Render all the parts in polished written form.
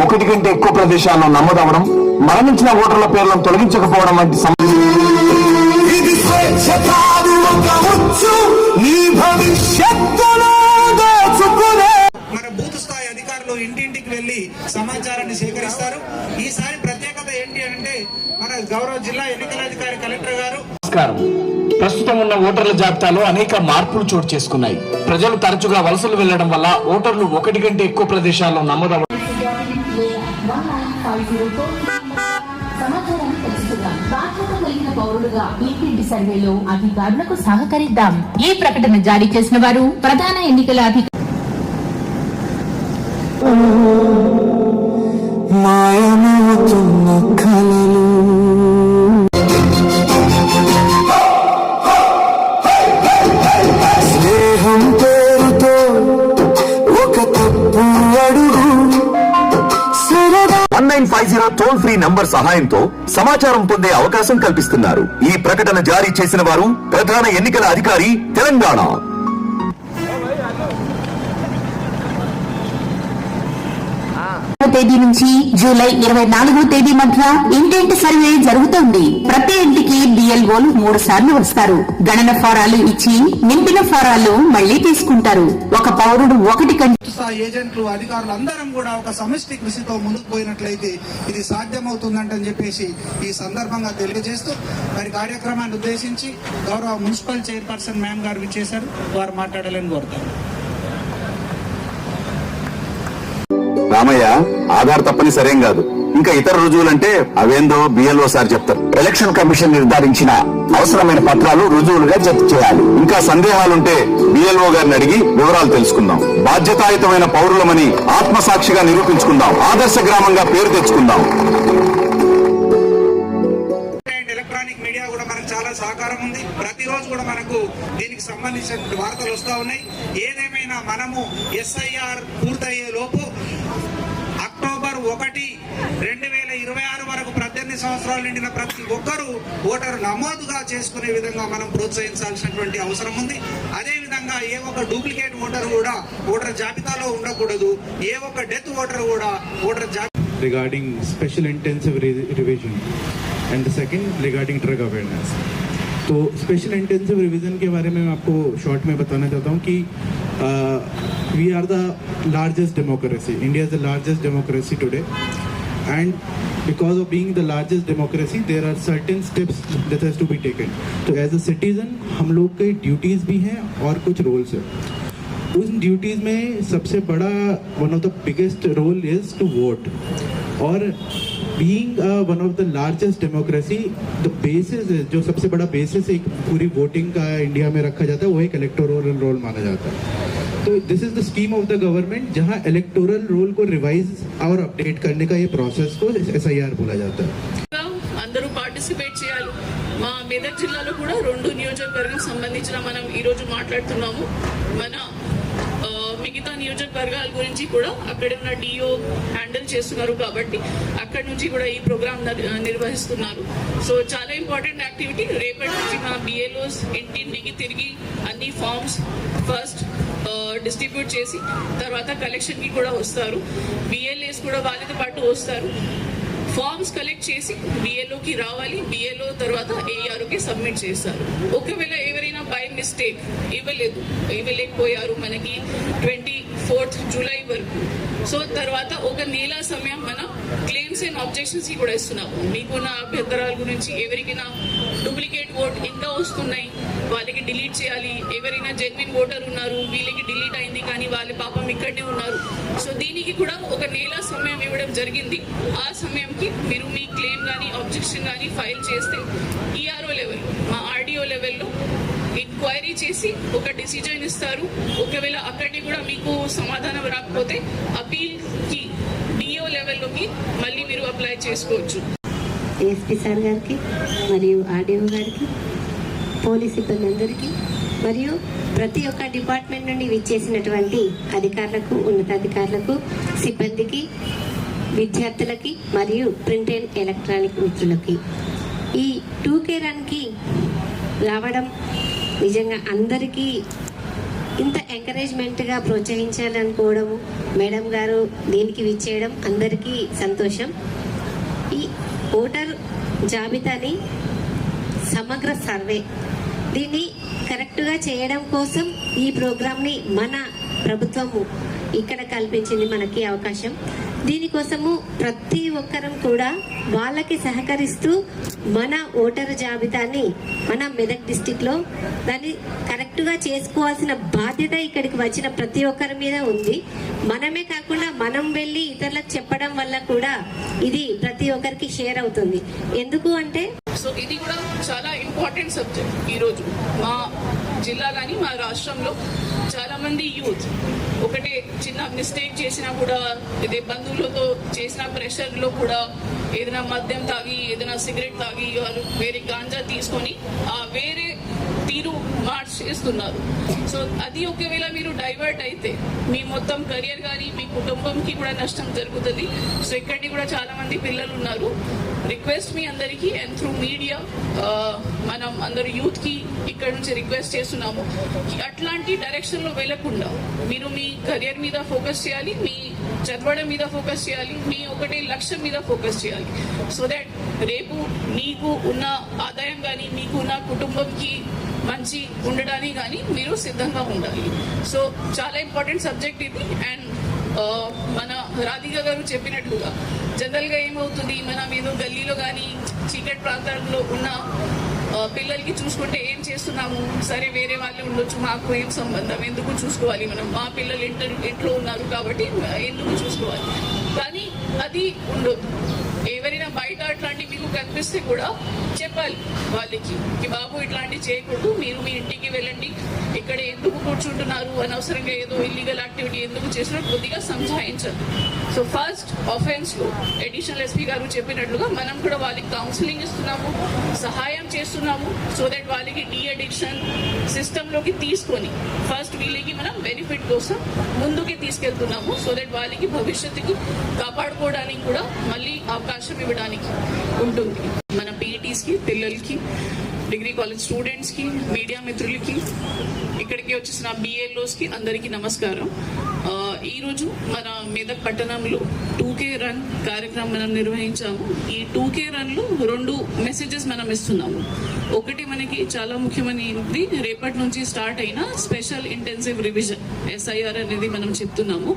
ఒకటి కంటే ఎక్కువ ప్రదేశాల్లో నమోదవడం, మరణించిన ఓటర్ల పేర్లను తొలగించకపోవడం వంటి మన బూత్ స్థాయి అధికారులు ఇంటింటికి వెళ్లి సమాచారాన్ని సేకరిస్తారు. ఈసారి ప్రత్యేకత ఏంటి అంటే మన గౌరవ జిల్లా ఎన్నికల అధికారి కలెక్టర్ గారు. నమస్కారం. ప్రస్తుతం ఉన్న ఓటర్ల జాబితాలో అనేక మార్పులు చోటు చేసుకున్నాయి. ప్రజలు తరచుగా వలసలు వెళ్లడం వల్ల ఓటర్లు ఒకటి కంటే ఎక్కువ ప్రదేశాల్లో నమోదవ సమాచారాన్ని తెలుసుకుందాం. బాధ్యత కలిగిన పౌరులుగా ఇంటింటి సర్వేలో అధికారులకు సహకరిద్దాం. ఈ ప్రకటన జారీ చేసిన వారు ప్రధాన ఎన్నికల అధికారి. మాయమవుతున్న కలలు స్నేహం పేరుతో ఒక తప్పు అడుగు 1950 టోల్ ఫ్రీ నంబర్ సహాయంతో సమాచారం పొందే అవకాశం కల్పిస్తున్నారు. ఈ ప్రకటన జారీ చేసిన వారు ప్రధాన ఎన్నికల అధికారి, తెలంగాణ. తేదీ నుంచి జూలై 24వ తేదీ మధ్య ఇంటింటి సర్వే జరుగుతోంది. ప్రతి ఇంటికి బిఎల్ఓలు 3 సార్లు వస్తారు. గణన ఫారాలు ఇచ్చి నింపిన ఫారాలు మళ్లీ తీసుకుంటారు. ఒక పౌరుడు ఒకటి కంటే ఏజెంట్లు, అధికారులు అందరం కూడా ఒక సమిష్టి కృషితో ముందుకు పోయినట్లయితే ఇది సాధ్యమవుతుందంటని చెప్పేసి ఈ సందర్భంగా తెలియజేస్తూ మరి కార్యక్రమాన్ని ఉద్దేశించి గౌరవ మున్సిపల్ చైర్పర్సన్ మ్యామ్ గారు విచ్చేశారు. వారు మాట్లాడాలని కోరుతారు. రామయ్య, ఆధార్ తప్పని సరేం కాదు, ఇంకా ఇతర రుజువులంటే అవేందో బిఎల్ఓ సార్ చెప్తారు. ఎలక్షన్ కమిషన్ నిర్ధారించిన అవసరమైన పత్రాలు రుజువులుగా జప్తు చేయాలి. ఇంకా సందేహాలుంటే బిఎల్ఓ గారిని అడిగి వివరాలు తెలుసుకుందాం. బాధ్యతాయుతమైన పౌరులమని ఆత్మసాక్షిగా నిరూపించుకుందాం. ఆదర్శ గ్రామంగా పేరు తెచ్చుకుందాం. ఎలక్ట్రానిక్ మీడియా కూడా మనకు చాలా సహకారం ఉంది. ప్రతిరోజు కూడా మనకు దీనికి సంబంధించిన వార్తలు వస్తూ ఉన్నాయి. ఏదేమైనా మనము ఎస్ఐఆర్ పూర్తయ్యే లోపు అక్టోబర్ 1, 2026 వరకు 18 సంవత్సరాలు నిండిన ప్రతి ఒక్కరూ ఓటరు నమోదుగా చేసుకునే విధంగా మనం ప్రోత్సహించాల్సినటువంటి అవసరం ఉంది. అదేవిధంగా ఏ ఒక్క డూప్లికేట్ ఓటర్ కూడా ఓటర్ జాబితాలో ఉండకూడదు. ఏ ఒక్క డెత్ ఓటర్ కూడా voter regarding special intensive revision and the second regarding drug awareness. तो स्पेशल इंटेंसिव रिवीजन के बारे में मैं आपको शॉर्ट में बताना चाहता हूँ कि we are the largest democracy. India is the largest democracy today and because of being the largest democracy there are certain steps that has to be taken. तो as a citizen हम लोग के duties भी हैं और कुछ roles हैं. उन ड्यूटीज में सबसे बड़ा one of the biggest role is to vote. और being one of the largest democracy the basis जो सबसे बड़ा बेसिस एक पूरी वोटिंग का इंडिया में रखा जाता है वो एक इलेक्टोरल रोल माना जाता है. तो this is the scheme of the government जहां इलेक्टोरल रोल को रिवाइज और अपडेट करने का ये प्रोसेस को एसआईआर बोला जाता है. అందరూ పార్టిసిపేట్ చేయాలి. మా మెదక్ జిల్లాలో కూడా 2 నియోజకవర్గం సంబంధించిన మనం ఈరోజు మాట్లాడుతున్నాము. మన మిగతా నియోజకవర్గాల గురించి కూడా అక్కడ ఉన్న డిఓ హ్యాండిల్ చేస్తున్నారు కాబట్టి అక్కడ నుంచి కూడా ఈ ప్రోగ్రామ్ నిర్వహిస్తున్నారు. సో చాలా ఇంపార్టెంట్ యాక్టివిటీ. రేపటి నుంచి మా బిఎల్ఓస్ ఇంటింటికి తిరిగి అన్ని ఫార్మ్స్ ఫస్ట్ డిస్ట్రిబ్యూట్ చేసి తర్వాత కలెక్షన్కి కూడా వస్తారు. బిఎల్ఏస్ కూడా వాళ్ళతో పాటు వస్తారు. ఫార్మ్స్ కలెక్ట్ చేసి బిఎల్ఓకి రావాలి. బిఎల్ఓ తర్వాత ఏఆర్ఓకి సబ్మిట్ చేస్తారు. ఒకవేళ ఎవరైనా బై మిస్టేక్ ఇవ్వలేకపోయారు మనకి 24th జూలై వరకు. సో తర్వాత ఒక నెల సమయం మనం క్లెయిమ్స్ అండ్ ఆబ్జెక్షన్స్ కి కూడా ఇస్తున్నాము. మీకున్న అభ్యంతరాల గురించి ఎవరికైనా డూప్లికేట్ ఓట్ ఇంకా వస్తున్నాయి వాళ్ళకి డిలీట్ చేయాలి. ఎవరైనా జెన్యున్ ఓటర్ ఉన్నారు వీళ్ళకి డిలీట్ అయింది కానీ వాళ్ళ పాపం ఇక్కడనే ఉన్నారు. సో దీనికి కూడా ఒక నెల సమయం ఇవ్వడం జరిగింది. ఆ సమయంకి మీరు మీ క్లెయిమ్ కానీ ఆబ్జెక్షన్ కానీ ఫైల్ చేస్తే ఈఆర్ఓ లెవెల్ మా ఆర్డీఓ లెవెల్లో ఎంక్వైరీ చేసి ఒక డిసిజన్ ఇస్తారు. ఒకవేళ అక్కడిని కూడా మీకు సమాధానం రాకపోతే అపీల్ కి డిఓ లెవెల్లోకి మళ్ళీ మీరు అప్లై చేసుకోవచ్చు. ఎస్పీ సార్ గారికి మరియు ఆర్డీఓ గారికి, పోలీస్ సిబ్బంది అందరికీ మరియు ప్రతి ఒక్క డిపార్ట్మెంట్ నుండి విచ్చేసినటువంటి అధికారులకు, ఉన్నతాధికారులకు, సిబ్బందికి, విద్యార్థులకి మరియు ప్రింట్ అండ్ ఎలక్ట్రానిక్ మిత్రులకి ఈ 2K రన్కి రావడం నిజంగా అందరికీ ఇంత ఎంకరేజ్మెంట్గా ప్రోత్సహించాలనుకోవడము, మేడం గారు దీనికి విచ్చేయడం అందరికీ సంతోషం. ఈ ఓటర్ జాబితాని సమగ్ర సర్వే దీన్ని కరెక్ట్గా చేయడం కోసం ఈ ప్రోగ్రామ్ని మన ప్రభుత్వము ఇక్కడ కల్పించింది మనకి అవకాశం. దీనికోసము ప్రతి ఒక్కరం కూడా వాళ్ళకి సహకరిస్తూ మన ఓటర్ జాబితాని మన మెదక్ డిస్టిక్లో దాన్ని కరెక్ట్గా చేసుకోవాల్సిన బాధ్యత ఇక్కడికి వచ్చిన ప్రతి ఒక్కరి మీద ఉంది. మనమే కాకుండా మనం వెళ్ళి ఇతరులకు చెప్పడం వల్ల కూడా ఇది ప్రతి ఒక్కరికి షేర్ అవుతుంది. ఎందుకు అంటే సో ఇది కూడా చాలా ఇంపార్టెంట్ సబ్జెక్ట్. ఈరోజు మా జిల్లా కానీ మా రాష్ట్రంలో చాలా మంది యూత్ ఒకటే చిన్న మిస్టేక్ చేసినా కూడా, ఇదే బంధువులతో చేసిన ప్రెషర్లో కూడా ఏదైనా మద్యం తాగి, ఏదైనా సిగరెట్ తాగి, వాళ్ళు వేరే గాంజా తీసుకొని ఆ వేరే తీరు మార్చేస్తున్నారు. సో అది ఒకవేళ మీరు డైవర్ట్ అయితే మీ మొత్తం కెరియర్ కానీ మీ కుటుంబంకి కూడా నష్టం జరుగుతుంది. సో ఇక్కడికి కూడా చాలా మంది పిల్లలు ఉన్నారు. రిక్వెస్ట్ మీ అందరికీ అండ్ త్రూ మీడియా మనం అందరు యూత్కి ఇక్కడ నుంచి రిక్వెస్ట్ చేస్తున్నాము, అట్లాంటి డైరెక్షన్లో వెళ్లకుండా మీరు మీ కెరియర్ మీద ఫోకస్ చేయాలి, మీ చదవడం మీద ఫోకస్ చేయాలి, మీ ఒకటే లక్ష్యం మీద ఫోకస్ చేయాలి. సో దట్ రేపు మీకు ఉన్న ఆదాయం కానీ మీకు ఉన్న కుటుంబంకి మంచి ఉండడానికి కానీ మీరు సిద్ధంగా ఉండాలి. సో చాలా ఇంపార్టెంట్ సబ్జెక్ట్ ఇది. అండ్ మన రాధిక గారు చెప్పినట్లుగా జనరల్గా ఏమవుతుంది, మనం ఏదో గల్లీలో కానీ చీకటి ప్రాంతాల్లో ఉన్న పిల్లలకి చూసుకుంటే ఏం చేస్తున్నాము, సరే వేరే వాళ్ళు ఉండొచ్చు, మాకు ఏం సంబంధం, ఎందుకు చూసుకోవాలి, మనం మా పిల్లలు ఇంట్లో ఉన్నారు కాబట్టి ఎందుకు చూసుకోవాలి. కానీ అది ఉండొద్దు. ఎవరైనా బయట అట్లాంటి మీకు కనిపిస్తే కూడా చెప్పాలి వాళ్ళకి, బాబు ఇట్లాంటివి చేయకూడదు, మీరు మీ ఇంటికి వెళ్ళండి, ఇక్కడ ఎందుకు కూర్చుంటున్నారు, అనవసరంగా ఏదో ఇల్లీగల్ యాక్టివిటీ ఎందుకు చేసినట్టు కొద్దిగా సంజాయించాలి. సో ఫస్ట్ ఆఫెన్స్లో అడిషనల్ ఎస్పీ గారు చెప్పినట్లుగా మనం కూడా వాళ్ళకి కౌన్సిలింగ్ ఇస్తున్నాము, సహాయం చేస్తున్నాము. సో దట్ వాళ్ళకి డీ అడిక్షన్ సిస్టంలోకి తీసుకొని ఫస్ట్ వీళ్ళకి మనం బెనిఫిట్ కోసం ముందుకి తీసుకెళ్తున్నాము. సో దట్ వాళ్ళకి భవిష్యత్తుకి కాపాడుకోవడానికి కూడా మళ్ళీ అవకాశం ఇవ్వడానికి ఉంటుంది. మన పీఈటీస్కి, పిల్లలకి, డిగ్రీ కాలేజ్ స్టూడెంట్స్కి, మీడియా మిత్రులకి, ఇక్కడికి వచ్చేసిన బిఎల్ఓస్కి అందరికీ నమస్కారం. ఈరోజు మన మెదక్ పట్టణంలో 2K రన్ కార్యక్రమం మనం నిర్వహించాము. ఈ 2K రన్లో 2 మెసేజెస్ మనం ఇస్తున్నాము. ఒకటి మనకి చాలా ముఖ్యమైనది, రేపటి నుంచి స్టార్ట్ అయిన స్పెషల్ ఇంటెన్సివ్ రివిజన్ SIR అనేది మనం చెప్తున్నాము.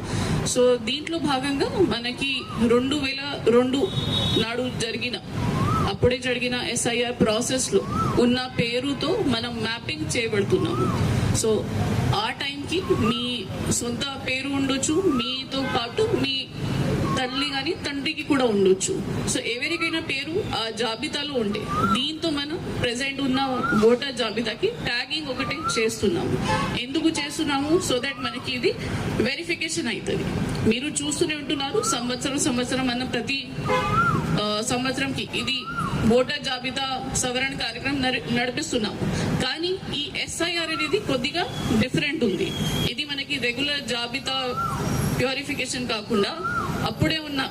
సో దీంట్లో భాగంగా మనకి 2002 నాడు అప్పుడే జరిగిన SIR ప్రాసెస్లో ఉన్న పేరుతో మనం మ్యాపింగ్ చేయబడుతున్నాము. సో ఆ టైంకి మీ సొంత పేరు ఉండొచ్చు, మీతో పాటు మీ తల్లి కానీ తండ్రికి కూడా ఉండొచ్చు. సో ఎవరికైనా పేరు ఆ జాబితాలో ఉంటే దీంతో మనం ప్రెసెంట్ ఉన్న ఓటర్ జాబితాకి ట్యాగింగ్ ఒకటి చేస్తున్నాము. ఎందుకు చేస్తున్నాము? సో దట్ మనకి ఇది వెరిఫికేషన్ అవుతుంది. మీరు చూస్తూనే ఉంటున్నారు, సంవత్సరం మనం ప్రతి సంవత్సరంకి ఇది ఓటర్ జాబితా సవరణ కార్యక్రమం నడిపిస్తున్నాము. కానీ ఈ SIR అనేది కొద్దిగా డిఫరెంట్ ఉంది. ఇది మనకి రెగ్యులర్ జాబితా ప్యూరిఫికేషన్ కాకుండా అప్పుడే ఉన్న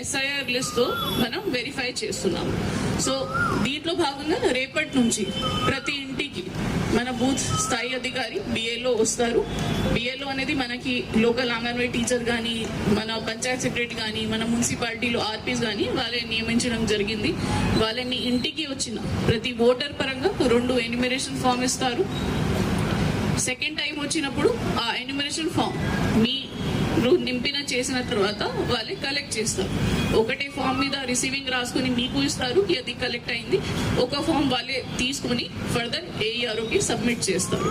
SIR లిస్ట్తో మనం వెరిఫై చేస్తున్నాము. సో దీంట్లో భాగంగా రేపటి నుంచి ప్రతి ఇంటికి మన బూత్ స్థాయి అధికారి BLO వస్తారు. BLO అనేది మనకి లోకల్ అంగన్వాడీ టీచర్ కానీ, మన పంచాయత్ సెక్రటరీ కానీ, మన మున్సిపాలిటీలో RPs కానీ వాళ్ళని నియమించడం జరిగింది. వాళ్ళని ఇంటికి వచ్చిన ప్రతి ఓటర్ పరంగా 2 ఎన్యుమరేషన్ ఫామ్ ఇస్తారు. సెకండ్ టైం వచ్చినప్పుడు ఆ ఎన్యుమరేషన్ ఫామ్ నింపిన చేసిన తర్వాత వాళ్ళే కలెక్ట్ చేస్తారు. ఒకటే ఫామ్ మీద రిసీవింగ్ రాసుకొని మీకు ఇస్తారు, అది కలెక్ట్ అయింది. ఒక ఫామ్ వాళ్ళే తీసుకొని ఫర్దర్ AEROకి సబ్మిట్ చేస్తారు.